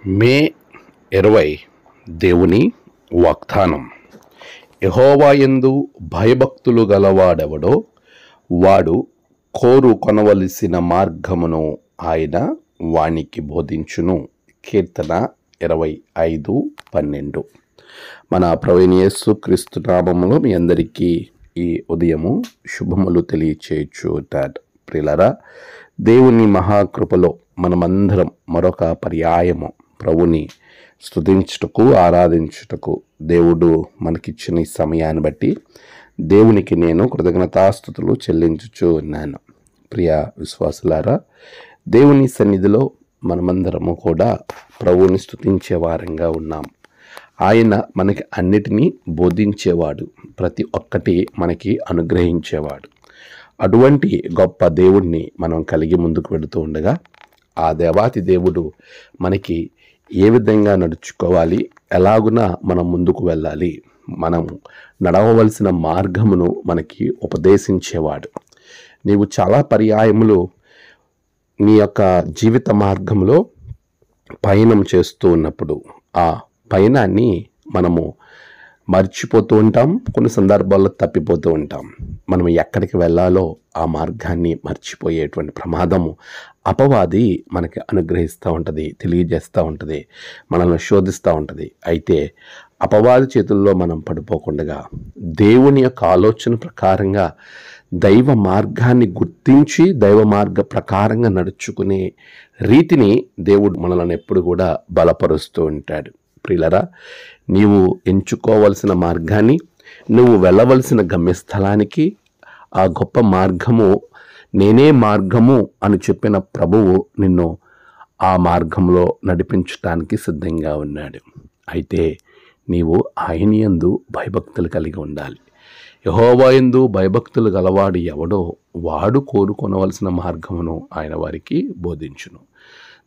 మే 20 దేవుని వాగ్దానం. యెహోవాయందు భయభక్తులు గలవాడెవడో వాడు కోరుకొనవలసిన మార్గమును ఆయన వానికి బోధించును. కీర్తన 25:12. మన ప్రభువైన యేసుక్రీస్తు నామములో మీ అందరికీ ఈ ఉదయము శుభములు తెలియచేయుచున్నాను. ప్రియులారా, దేవుని మహాకృపలో మనమందరం మరొక పర్యాయము ప్రభుని స్తుతించుటకు, ఆరాధించుటకు దేవుడు మనకిచ్చిన ఈ సమయాన్ని బట్టి దేవునికి నేను కృతజ్ఞతాస్తుతులు చెల్లించుచూ ఉన్నాను. ప్రియ విశ్వాసులారా, దేవుని సన్నిధిలో మనమందరము కూడా ప్రభువుని స్తుతించే వారంగా ఉన్నాం. ఆయన మనకి అన్నిటినీ బోధించేవాడు, ప్రతి ఒక్కటి మనకి అనుగ్రహించేవాడు. అటువంటి గొప్ప దేవుణ్ణి మనం కలిగి ముందుకు వెళుతూ ఉండగా ఆ దేవాతి దేవుడు మనకి ఏ విధంగా నడుచుకోవాలి, ఎలాగున మనం ముందుకు వెళ్ళాలి, మనం నడవవలసిన మార్గమును మనకి ఉపదేశించేవాడు. నీవు చాలా పర్యాయములు నీ యొక్క జీవిత మార్గంలో పయనం చేస్తూ ఉన్నప్పుడు ఆ పయనాన్ని మనము మర్చిపోతూ ఉంటాం, కొన్ని సందర్భాల్లో తప్పిపోతూ ఉంటాం. మనం ఎక్కడికి వెళ్ళాలో ఆ మార్గాన్ని మర్చిపోయేటువంటి ప్రమాదము అపవాది మనకి అనుగ్రహిస్తూ ఉంటుంది, తెలియజేస్తూ ఉంటుంది, మనల్ని శోధిస్తూ ఉంటుంది. అయితే అపవాది చేతుల్లో మనం పడిపోకుండా దేవుని యొక్క ఆలోచన ప్రకారంగా దైవ మార్గాన్ని గుర్తించి దైవ మార్గ ప్రకారంగా నడుచుకునే రీతిని దేవుడు మనల్ని ఎప్పుడు కూడా బలపరుస్తూ ఉంటాడు. ప్రియులరా, నీవు ఎంచుకోవలసిన మార్గాన్ని, నువ్వు వెళ్ళవలసిన గమ్యస్థలానికి ఆ గొప్ప మార్గము, నేనే మార్గము అని చెప్పిన ప్రభువు నిన్ను ఆ మార్గంలో నడిపించటానికి సిద్ధంగా ఉన్నాడు. అయితే నీవు ఆయన యందు భయభక్తులు కలిగి ఉండాలి. యెహోవా యందు భయభక్తులు గలవాడు ఎవడో వాడు కోరుకొనవలసిన మార్గమును ఆయన వారికి బోధించును.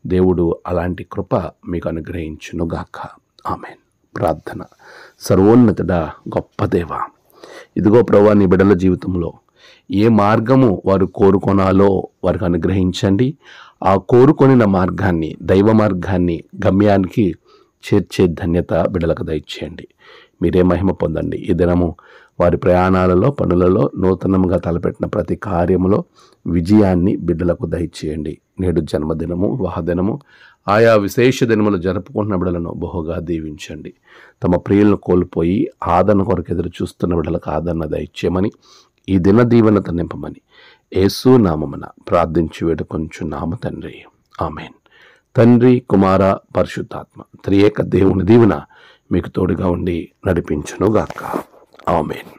దేవుడు అలాంటి కృప మీకు అనుగ్రహించునుగాక. ఆమెన్. ప్రార్థన. సర్వోన్నతుడా, గొప్ప దేవా, ఇదిగో ప్రభువా, నీ బిడ్డల జీవితంలో ఏ మార్గము వారు కోరుకొనాలో వారికి అనుగ్రహించండి. ఆ కోరుకొనిన మార్గాన్ని, దైవ మార్గాన్ని గమ్యానికి చేర్చే ధన్యత బిడ్డలకు దయచేయండి. మీరే మహిమ పొందండి. ఈ దినము వారి ప్రయాణాలలో, పనులలో, నూతనంగా తలపెట్టిన ప్రతి కార్యములో విజయాన్ని బిడ్డలకు దయచేయండి. నేడు జన్మదినము, వివాహదినము, ఆయా విశేష దినములు జరుపుకుంటున్న బిడ్డలను బహుగా దీవించండి. తమ ప్రియులను కోల్పోయి ఆదరణ కొరకు ఎదురు చూస్తున్న బిడ్డలకు ఆదరణ దయచేయమని, ఈ దిన దీవెనత నింపమని యేసు నామమున ప్రార్థించి వేడుకొంచున్నాము తండ్రి. ఆమెన్. తండ్రి, కుమార, పరిశుద్ధాత్మ త్రియేక దేవుని దీవెన మీకు తోడుగా ఉండి నడిపించునుగాక. ఆమెన్.